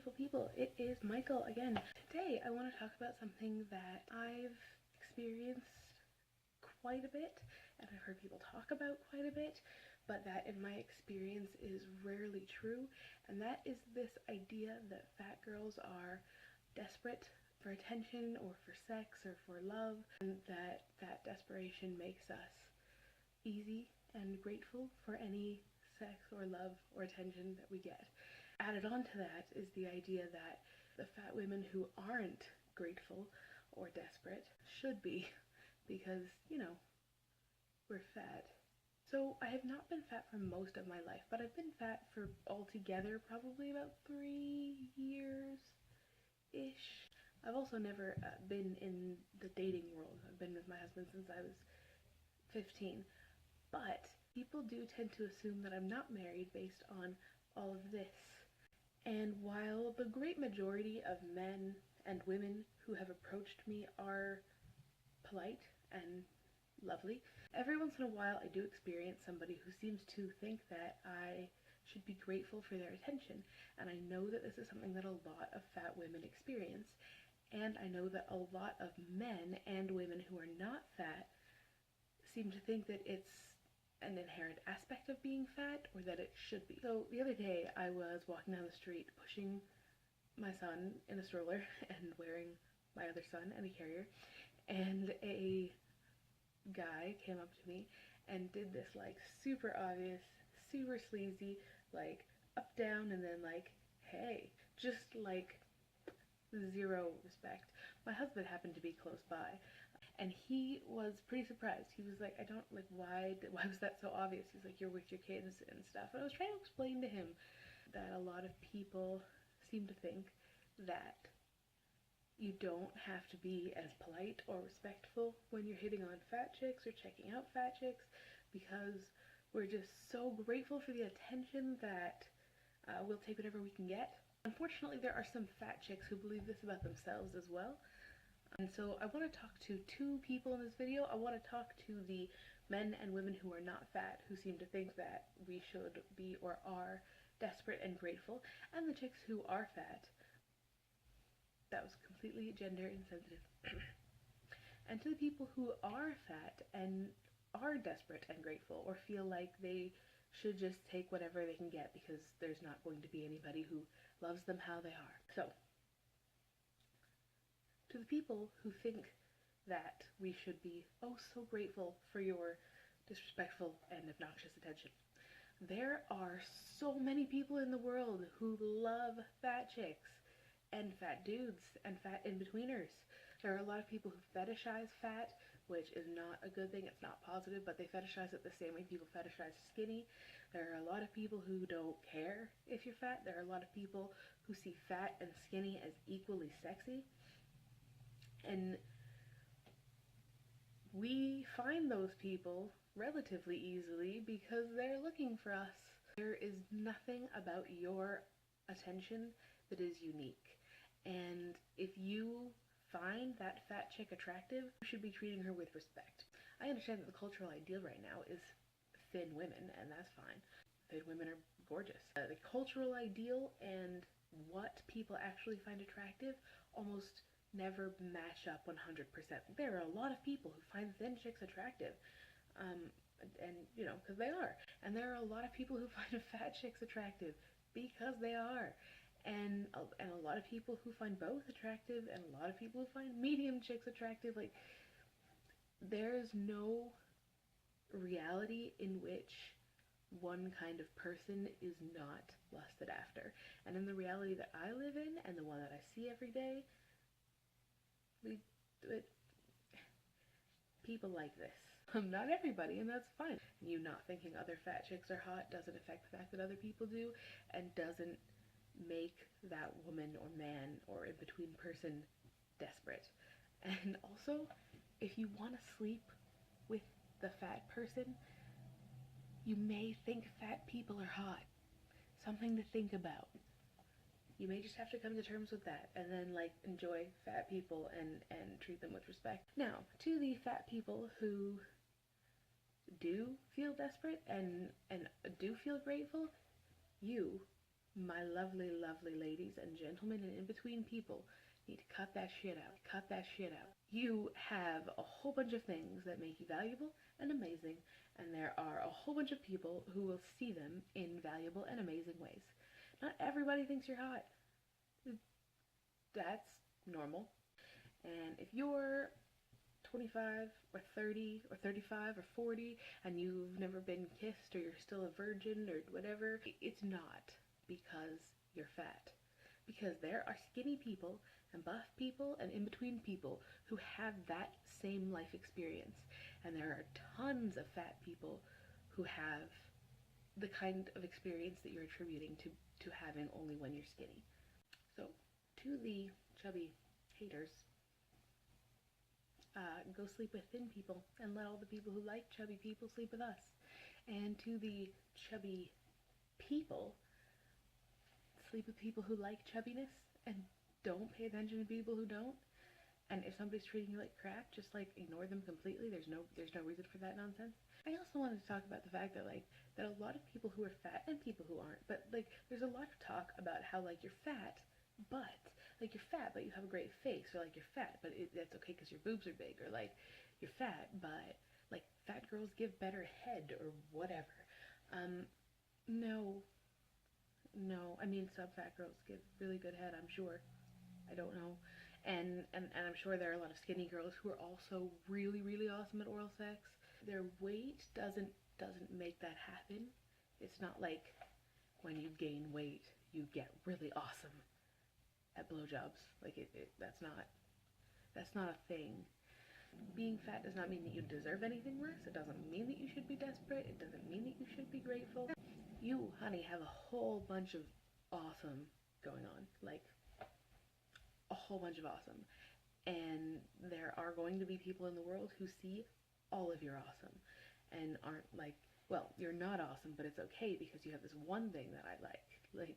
beautiful people, it is Michael again. Today I want to talk about something that I've experienced quite a bit and I've heard people talk about quite a bit, but that in my experience is rarely true, and that is this idea that fat girls are desperate for attention or for sex or for love, and that desperation makes us easy and grateful for any sex or love or attention that we get. Added on to that is the idea that the fat women who aren't grateful or desperate should be, because, you know, we're fat. So I have not been fat for most of my life, but I've been fat for altogether probably about 3 years-ish. I've also never been in the dating world. I've been with my husband since I was 15. But people do tend to assume that I'm not married based on all of this. And while the great majority of men and women who have approached me are polite and lovely, every once in a while I do experience somebody who seems to think that I should be grateful for their attention. And I know that this is something that a lot of fat women experience. And I know that a lot of men and women who are not fat seem to think that it's an inherent aspect of being fat, or that it should be. So the other day I was walking down the street pushing my son in a stroller and wearing my other son in a carrier, and a guy came up to me and did this like super obvious, super sleazy, like up down and then like, hey, just like zero respect. My husband happened to be close by, and he was pretty surprised. He was like, I don't, like, why was that so obvious? He's like, you're with your kids and stuff. And I was trying to explain to him that a lot of people seem to think that you don't have to be as polite or respectful when you're hitting on fat chicks or checking out fat chicks, because we're just so grateful for the attention that we'll take whatever we can get. Unfortunately, there are some fat chicks who believe this about themselves as well. And so I want to talk to two people in this video. I want to talk to the men and women who are not fat, who seem to think that we should be or are desperate and grateful, and the chicks who are fat. That was completely gender insensitive. And to the people who are fat and are desperate and grateful, or feel like they should just take whatever they can get because there's not going to be anybody who loves them how they are. So, to the people who think that we should be oh so grateful for your disrespectful and obnoxious attention, there are so many people in the world who love fat chicks and fat dudes and fat in-betweeners. There are a lot of people who fetishize fat, which is not a good thing. It's not positive, but they fetishize it the same way people fetishize skinny. There are a lot of people who don't care if you're fat. There are a lot of people who see fat and skinny as equally sexy. And we find those people relatively easily because they're looking for us. There is nothing about your attention that is unique. And if you find that fat chick attractive, you should be treating her with respect. I understand that the cultural ideal right now is thin women, and that's fine. Thin women are gorgeous. The cultural ideal and what people actually find attractive almost never match up 100%. There are a lot of people who find thin chicks attractive, and you know, because they are. And there are a lot of people who find fat chicks attractive because they are. And a lot of people who find both attractive, and a lot of people who find medium chicks attractive. Like, there's no reality in which one kind of person is not lusted after. And in the reality that I live in, and the one that I see every day, people like this. Not everybody, and that's fine. You not thinking other fat chicks are hot doesn't affect the fact that other people do, and doesn't make that woman or man or in-between person desperate. And also, if you want to sleep with the fat person, you may think fat people are hot. Something to think about. You may just have to come to terms with that, and then, like, enjoy fat people and treat them with respect. Now, to the fat people who do feel desperate and do feel grateful, you My lovely, lovely ladies and gentlemen and in-between people need to cut that shit out. Cut that shit out. You have a whole bunch of things that make you valuable and amazing, and there are a whole bunch of people who will see them in valuable and amazing ways. Not everybody thinks you're hot. That's normal. And if you're 25 or 30 or 35 or 40 and you've never been kissed or you're still a virgin or whatever, it's not because you're fat. Because there are skinny people and buff people and in-between people who have that same life experience. And there are tons of fat people who have the kind of experience that you're attributing to having only when you're skinny. So, to the chubby haters, go sleep with thin people and let all the people who like chubby people sleep with us. And to the chubby people, sleep with people who like chubbiness and don't pay attention to people who don't. And if somebody's treating you like crap, just like ignore them completely. There's no reason for that nonsense. I also wanted to talk about the fact that that a lot of people who are fat and people who aren't, but there's a lot of talk about how you're fat, but you're fat but you have a great face, or you're fat but that's okay because your boobs are big, or you're fat but fat girls give better head or whatever. No, I mean, some fat girls give really good head, I'm sure. I don't know. And I'm sure there are a lot of skinny girls who are also really, really awesome at oral sex. Their weight doesn't make that happen. It's not like when you gain weight, you get really awesome at blowjobs. That's not a thing. Being fat does not mean that you deserve anything less. It doesn't mean that you should be desperate. It doesn't mean that you should be grateful. You, honey, have a whole bunch of awesome going on. A whole bunch of awesome. And there are going to be people in the world who see all of your awesome and aren't well, you're not awesome, but it's okay because you have this one thing that I like.